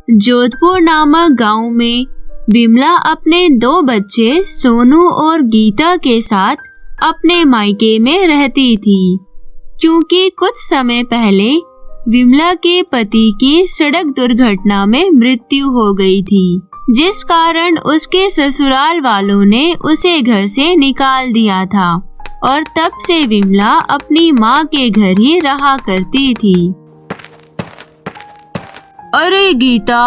जोधपुर नामक गांव में विमला अपने 2 बच्चे सोनू और गीता के साथ अपने मायके में रहती थी, क्योंकि कुछ समय पहले विमला के पति की सड़क दुर्घटना में मृत्यु हो गई थी, जिस कारण उसके ससुराल वालों ने उसे घर से निकाल दिया था और तब से विमला अपनी माँ के घर ही रहा करती थी। अरे गीता,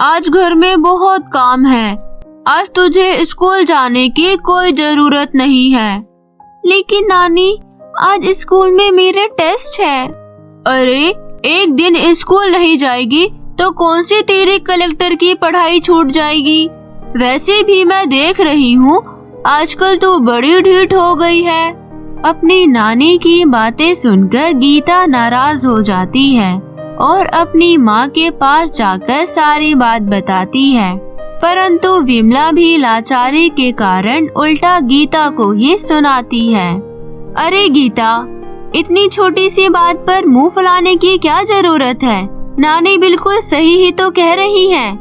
आज घर में बहुत काम है। आज तुझे स्कूल जाने की कोई जरूरत नहीं है। लेकिन नानी, आज स्कूल में मेरे टेस्ट है। अरे, एक दिन स्कूल नहीं जाएगी तो कौन सी तेरी कलेक्टर की पढ़ाई छूट जाएगी। वैसे भी मैं देख रही हूँ आजकल तू बड़ी ढीठ हो गई है। अपनी नानी की बातें सुनकर गीता नाराज हो जाती है और अपनी माँ के पास जाकर सारी बात बताती है, परंतु विमला भी लाचारी के कारण उल्टा गीता को ही सुनाती है। अरे गीता, इतनी छोटी सी बात पर मुंह फुलाने की क्या जरूरत है। नानी बिल्कुल सही ही तो कह रही है।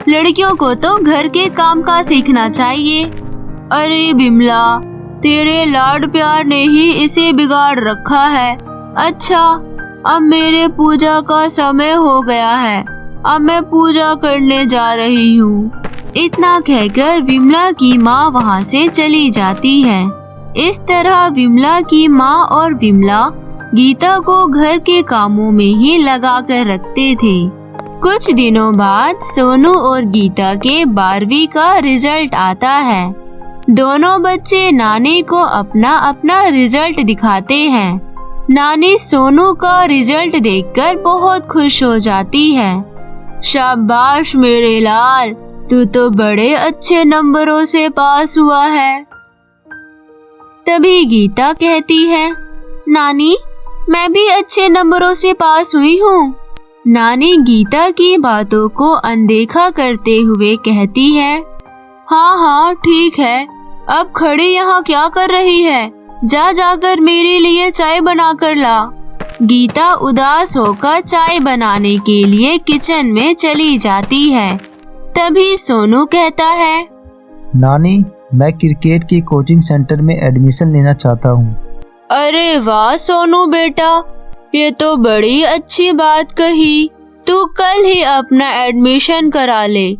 लड़कियों को तो घर के काम का सीखना चाहिए। अरे विमला, तेरे लाड प्यार ने ही इसे बिगाड़ रखा है। अच्छा, अब मेरे पूजा का समय हो गया है। अब मैं पूजा करने जा रही हूँ। इतना कहकर विमला की माँ वहाँ से चली जाती है। इस तरह विमला की माँ और विमला गीता को घर के कामों में ही लगा कर रखते थे। कुछ दिनों बाद सोनू और गीता के 12वीं का रिजल्ट आता है। दोनों बच्चे नानी को अपना अपना रिजल्ट दिखाते हैं। नानी सोनू का रिजल्ट देखकर बहुत खुश हो जाती है। शाबाश मेरे लाल, तू तो बड़े अच्छे नंबरों से पास हुआ है। तभी गीता कहती है, नानी, मैं भी अच्छे नंबरों से पास हुई हूँ। नानी गीता की बातों को अनदेखा करते हुए कहती है, हाँ हाँ ठीक है, अब खड़ी यहाँ क्या कर रही है। जा जाकर मेरे लिए चाय बना कर ला। गीता उदास होकर चाय बनाने के लिए किचन में चली जाती है। तभी सोनू कहता है, नानी, मैं क्रिकेट की कोचिंग सेंटर में एडमिशन लेना चाहता हूँ। अरे वाह सोनू बेटा, ये तो बड़ी अच्छी बात कही। तू कल ही अपना एडमिशन करा ले।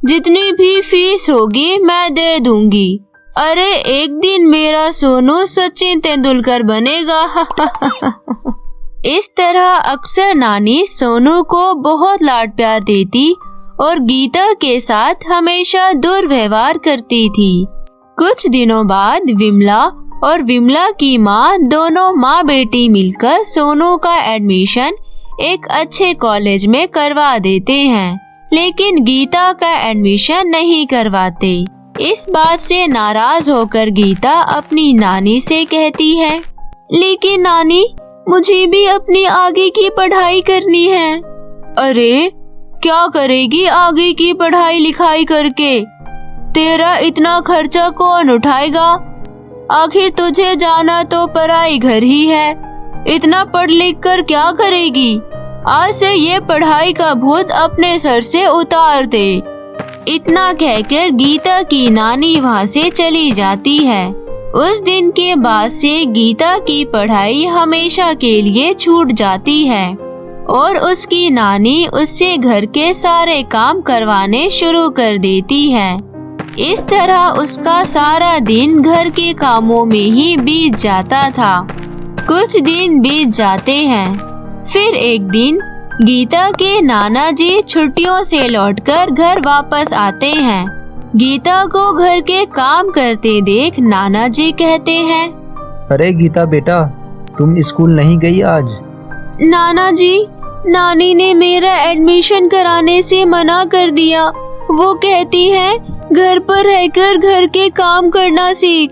जितनी भी फीस होगी मैं दे दूंगी। अरे एक दिन मेरा सोनू सचिन तेंदुलकर बनेगा। इस तरह अक्सर नानी सोनू को बहुत लाड प्यार देती और गीता के साथ हमेशा दुर्व्यवहार करती थी। कुछ दिनों बाद विमला और विमला की माँ दोनों माँ बेटी मिलकर सोनू का एडमिशन एक अच्छे कॉलेज में करवा देते हैं, लेकिन गीता का एडमिशन नहीं करवाते। इस बात से नाराज होकर गीता अपनी नानी से कहती है, लेकिन नानी, मुझे भी अपनी आगे की पढ़ाई करनी है। अरे क्या करेगी आगे की पढ़ाई लिखाई करके? तेरा इतना खर्चा कौन उठाएगा? आखिर तुझे जाना तो पराई घर ही है। इतना पढ़ लिख कर क्या करेगी? आज से ये पढ़ाई का भूत अपने सर से उतार दे। इतना कहकर गीता की नानी वहाँ से चली जाती है। उस दिन के बाद से गीता की पढ़ाई हमेशा के लिए छूट जाती है और उसकी नानी उससे घर के सारे काम करवाने शुरू कर देती है। इस तरह उसका सारा दिन घर के कामों में ही बीत जाता था। कुछ दिन बीत जाते हैं। फिर एक दिन गीता के नाना जी छुट्टियों से लौटकर घर वापस आते हैं। गीता को घर के काम करते देख नाना जी कहते हैं, अरे गीता बेटा, तुम स्कूल नहीं गई आज? नाना जी, नानी ने मेरा एडमिशन कराने से मना कर दिया। वो कहती है घर पर रहकर घर के काम करना सीख।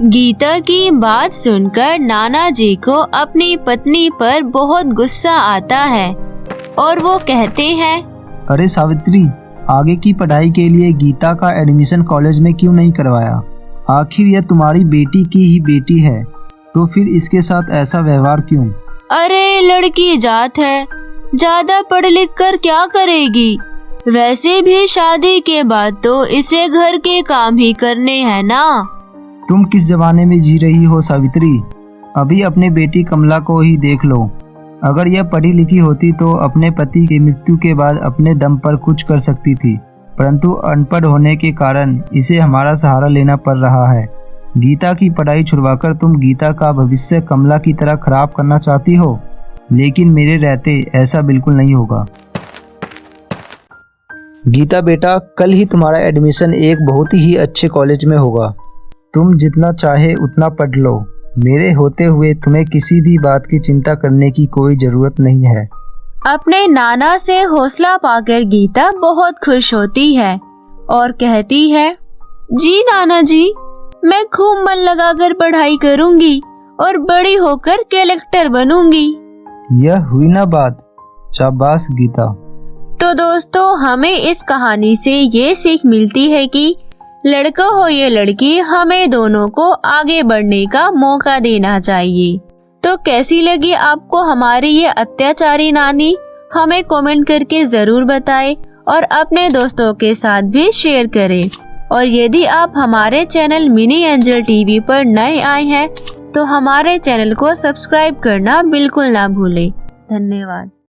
गीता की बात सुनकर नाना जी को अपनी पत्नी पर बहुत गुस्सा आता है और वो कहते हैं, अरे सावित्री, आगे की पढ़ाई के लिए गीता का एडमिशन कॉलेज में क्यों नहीं करवाया? आखिर यह तुम्हारी बेटी की ही बेटी है, तो फिर इसके साथ ऐसा व्यवहार क्यों? अरे लड़की जात है, ज्यादा पढ़ लिख कर क्या करेगी? वैसे भी शादी के बाद तो इसे घर के काम ही करने हैं ना। तुम किस जमाने में जी रही हो सावित्री? अभी अपने बेटी कमला को ही देख लो। अगर यह पढ़ी लिखी होती तो अपने पति की मृत्यु के बाद अपने दम पर कुछ कर सकती थी, परंतु अनपढ़ होने के कारण इसे हमारा सहारा लेना पड़ रहा है। गीता की पढ़ाई छुड़वाकर तुम गीता का भविष्य कमला की तरह खराब करना चाहती हो, लेकिन मेरे रहते ऐसा बिल्कुल नहीं होगा। गीता बेटा, कल ही तुम्हारा एडमिशन एक बहुत ही अच्छे कॉलेज में होगा। तुम जितना चाहे उतना पढ़ लो। मेरे होते हुए तुम्हें किसी भी बात की चिंता करने की कोई जरूरत नहीं है। अपने नाना से हौसला पाकर गीता बहुत खुश होती है और कहती है, जी नाना जी, मैं खूब मन लगाकर पढ़ाई करूंगी और बड़ी होकर कलेक्टर बनूंगी। यह हुई ना बात। शाबाश गीता। तो दोस्तों, हमें इस कहानी से ये सीख मिलती है कि लड़का हो या लड़की, हमें दोनों को आगे बढ़ने का मौका देना चाहिए। तो कैसी लगी आपको हमारी ये अत्याचारी नानी? हमें कमेंट करके जरूर बताएं और अपने दोस्तों के साथ भी शेयर करें। और यदि आप हमारे चैनल मिनी एंजल टीवी पर नए आए हैं तो हमारे चैनल को सब्सक्राइब करना बिल्कुल ना भूलें। धन्यवाद।